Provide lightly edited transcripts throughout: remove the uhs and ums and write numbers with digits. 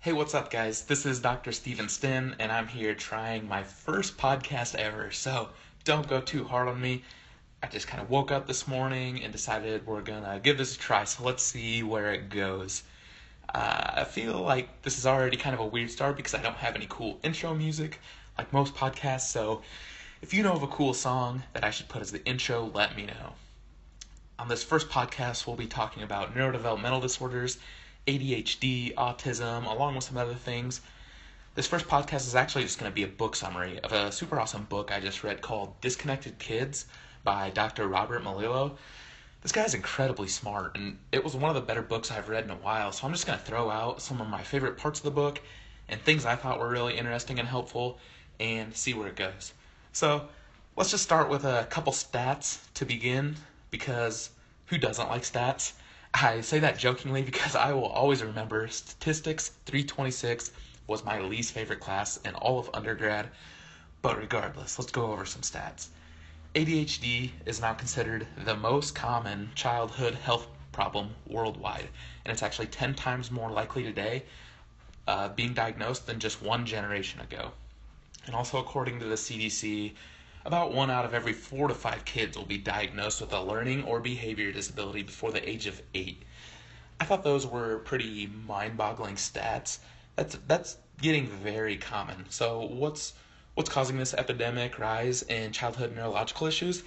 Hey, what's up, guys? This is Dr. Steven Stin, and I'm here trying my first podcast ever. So don't go too hard on me. I just kind of woke up this morning and decided we're gonna give this a try. So let's see where it goes. I feel like this is already kind of a weird start because I don't have any cool intro music like most podcasts. So if you know of a cool song that I should put as the intro, let me know. On this first podcast, we'll be talking about neurodevelopmental disorders, ADHD, autism, along with some other things. This first podcast is actually just going to be a book summary of a super awesome book I just read called Disconnected Kids by Dr. Robert Melillo. This guy's incredibly smart, and it was one of the better books I've read in a while, so I'm just going to throw out some of my favorite parts of the book and things I thought were really interesting and helpful and see where it goes. So let's just start with a couple stats to begin, because who doesn't like stats? I say that jokingly because I will always remember Statistics 326 was my least favorite class in all of undergrad. But regardless, let's go over some stats. ADHD is now considered the most common childhood health problem worldwide, and it's actually 10 times more likely today being diagnosed than just one generation ago. And also, according to the CDC, about 1 out of every 4 to 5 kids will be diagnosed with a learning or behavior disability before the age of 8. I thought those were pretty mind-boggling stats. That's getting very common. So what's causing this epidemic rise in childhood neurological issues?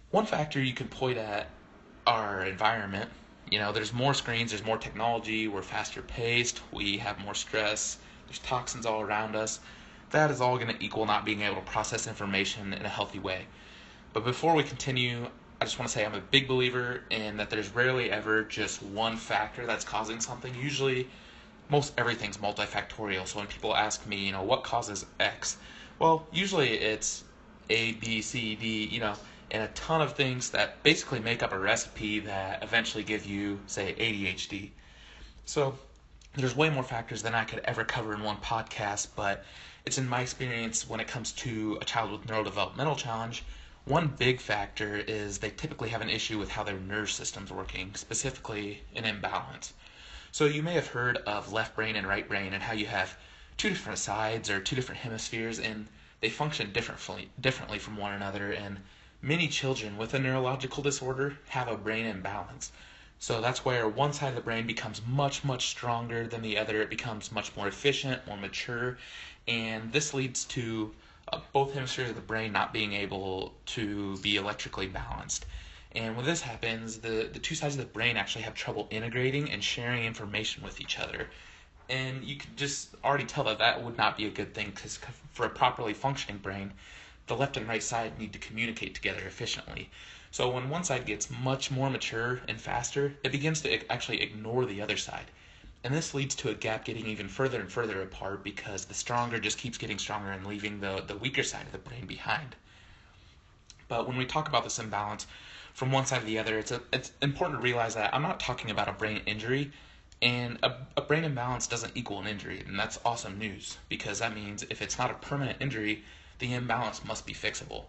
One factor you can point at our environment. There's more screens, there's more technology, we're faster paced, we have more stress, there's toxins all around us. That is all going to equal not being able to process information in a healthy way. But before we continue, I just want to say I'm a big believer in that there's rarely ever just one factor that's causing something. Usually, most everything's multifactorial. So when people ask me, what causes X? Well, usually it's A, B, C, D, and a ton of things that basically make up a recipe that eventually give you, say, ADHD. So there's way more factors than I could ever cover in one podcast, but it's in my experience when it comes to a child with neurodevelopmental challenge, one big factor is they typically have an issue with how their nerve system's working, specifically an imbalance. So you may have heard of left brain and right brain and how you have two different sides or two different hemispheres, and they function differently from one another, and many children with a neurological disorder have a brain imbalance. So that's where one side of the brain becomes much, much stronger than the other. It becomes much more efficient, more mature, and this leads to both hemispheres of the brain not being able to be electrically balanced. And when this happens, the two sides of the brain actually have trouble integrating and sharing information with each other. And you can just already tell that would not be a good thing, because for a properly functioning brain, the left and right side need to communicate together efficiently. So when one side gets much more mature and faster, it begins to actually ignore the other side. And this leads to a gap getting even further and further apart, because the stronger just keeps getting stronger and leaving the weaker side of the brain behind. But when we talk about this imbalance from one side to the other, it's important to realize that I'm not talking about a brain injury, and a brain imbalance doesn't equal an injury, and that's awesome news, because that means if it's not a permanent injury, the imbalance must be fixable.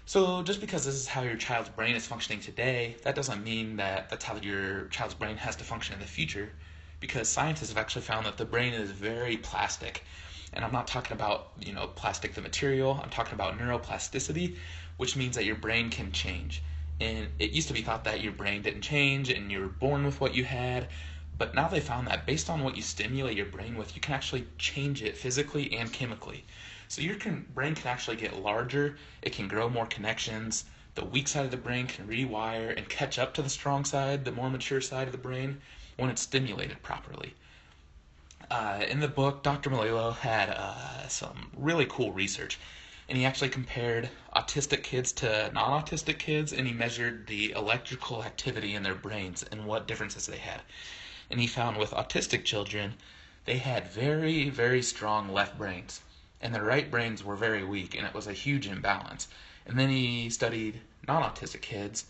So just because this is how your child's brain is functioning today, that doesn't mean that that's how your child's brain has to function in the future, because scientists have actually found that the brain is very plastic. And I'm not talking about, plastic the material, I'm talking about neuroplasticity, which means that your brain can change. And it used to be thought that your brain didn't change and you were born with what you had, but now they found that based on what you stimulate your brain with, you can actually change it physically and chemically. So your brain can actually get larger, it can grow more connections, the weak side of the brain can rewire and catch up to the strong side, the more mature side of the brain, when it's stimulated properly. In the book, Dr. Melillo had some really cool research, and he actually compared autistic kids to non-autistic kids, and he measured the electrical activity in their brains and what differences they had. And he found with autistic children, they had very, very strong left brains, and their right brains were very weak, and it was a huge imbalance. And then he studied non-autistic kids,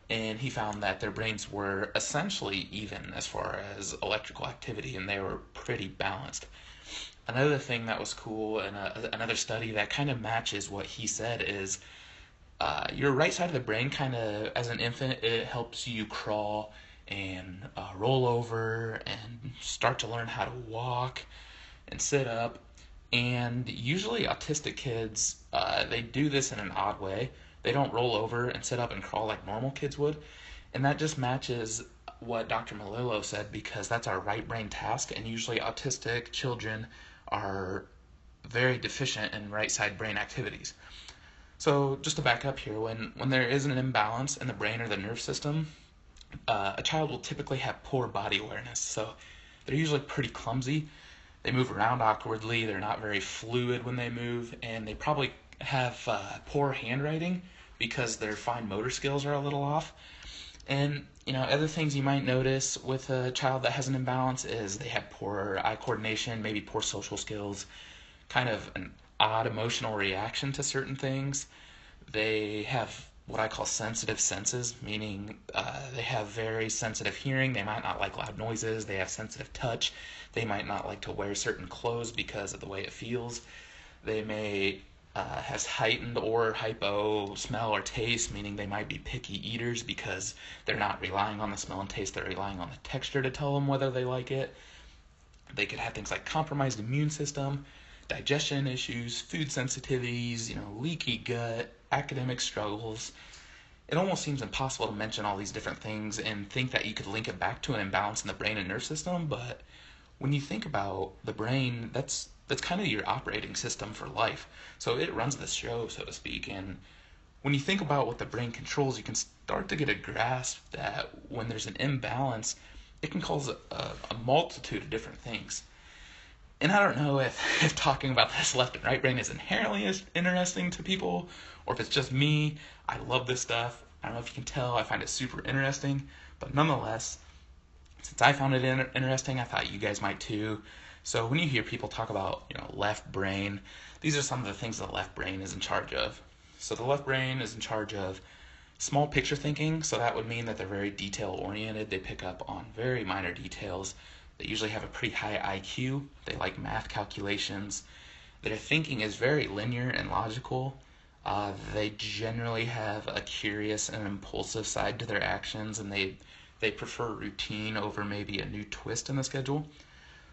and he found that their brains were essentially even as far as electrical activity, and they were pretty balanced. Another thing that was cool, and another study that kind of matches what he said, is your right side of the brain kind of, as an infant, it helps you crawl and roll over and start to learn how to walk and sit up. And usually autistic kids, they do this in an odd way. They don't roll over and sit up and crawl like normal kids would. And that just matches what Dr. Melillo said, because that's our right brain task. And usually autistic children are very deficient in right side brain activities. So just to back up here, when there is an imbalance in the brain or the nerve system, a child will typically have poor body awareness. So they're usually pretty clumsy. They move around awkwardly. They're not very fluid when they move, and they probably have poor handwriting because their fine motor skills are a little off. And other things you might notice with a child that has an imbalance is they have poor eye coordination, maybe poor social skills, kind of an odd emotional reaction to certain things. They have what I call sensitive senses, meaning they have very sensitive hearing. They might not like loud noises. They have sensitive touch. They might not like to wear certain clothes because of the way it feels. They may have heightened or hypo smell or taste, meaning they might be picky eaters because they're not relying on the smell and taste. They're relying on the texture to tell them whether they like it. They could have things like compromised immune system, digestion issues, food sensitivities, leaky gut, academic struggles. It almost seems impossible to mention all these different things and think that you could link it back to an imbalance in the brain and nerve system, but when you think about the brain, that's kind of your operating system for life. So it runs the show, so to speak, and when you think about what the brain controls, you can start to get a grasp that when there's an imbalance, it can cause a multitude of different things. And I don't know if talking about this left and right brain is inherently interesting to people, or if it's just me. I love this stuff. I don't know if you can tell. I find it super interesting. But nonetheless, since I found it interesting, I thought you guys might too. So when you hear people talk about, left brain, these are some of the things the left brain is in charge of. So the left brain is in charge of small picture thinking. So that would mean that they're very detail oriented. They pick up on very minor details. They usually have a pretty high IQ. They like math calculations. Their thinking is very linear and logical. They generally have a curious and impulsive side to their actions, and they prefer routine over maybe a new twist in the schedule.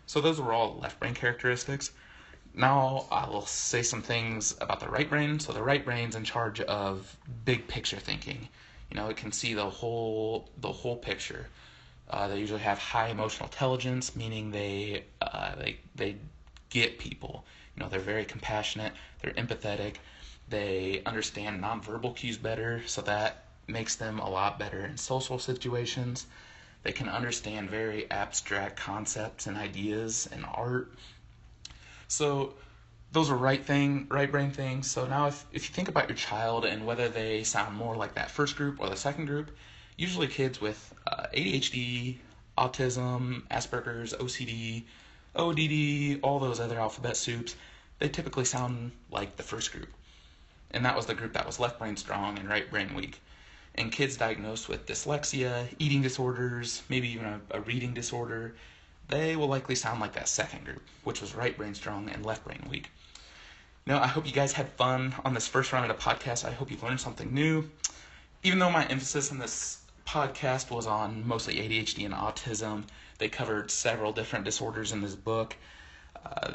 So those were all left brain characteristics. Now I will say some things about the right brain. So the right brain's in charge of big picture thinking. It can see the whole picture. They usually have high emotional intelligence, meaning they get people. They're very compassionate. They're empathetic. They understand nonverbal cues better, so that makes them a lot better in social situations. They can understand very abstract concepts and ideas and art. So those are right brain things. So now if you think about your child and whether they sound more like that first group or the second group, usually kids with ADHD, autism, Asperger's, OCD, ODD, all those other alphabet soups, they typically sound like the first group. And that was the group that was left brain strong and right brain weak. And kids diagnosed with dyslexia, eating disorders, maybe even a reading disorder, they will likely sound like that second group, which was right brain strong and left brain weak. I hope you guys had fun on this first round of the podcast. I hope you learned something new. Even though my emphasis in this podcast was on mostly ADHD and autism, they covered several different disorders in this book.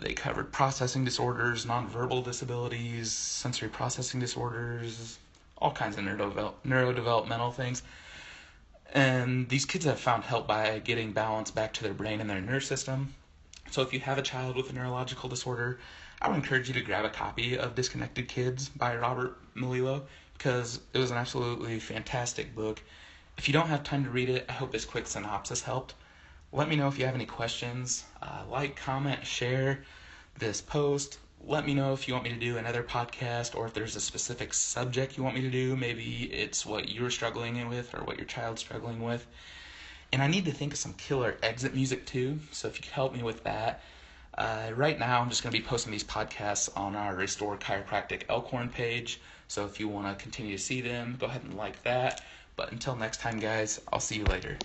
They covered processing disorders, nonverbal disabilities, sensory processing disorders, all kinds of neurodevelopmental things. And these kids have found help by getting balance back to their brain and their nerve system. So if you have a child with a neurological disorder, I would encourage you to grab a copy of Disconnected Kids by Robert Melillo, because it was an absolutely fantastic book. If you don't have time to read it, I hope this quick synopsis helped. Let me know if you have any questions. Like, comment, share this post. Let me know if you want me to do another podcast, or if there's a specific subject you want me to do. Maybe it's what you're struggling with or what your child's struggling with. And I need to think of some killer exit music too, so if you could help me with that. Right now I'm just going to be posting these podcasts on our Restore Chiropractic Elkhorn page, so if you want to continue to see them, go ahead and like that. But until next time, guys, I'll see you later.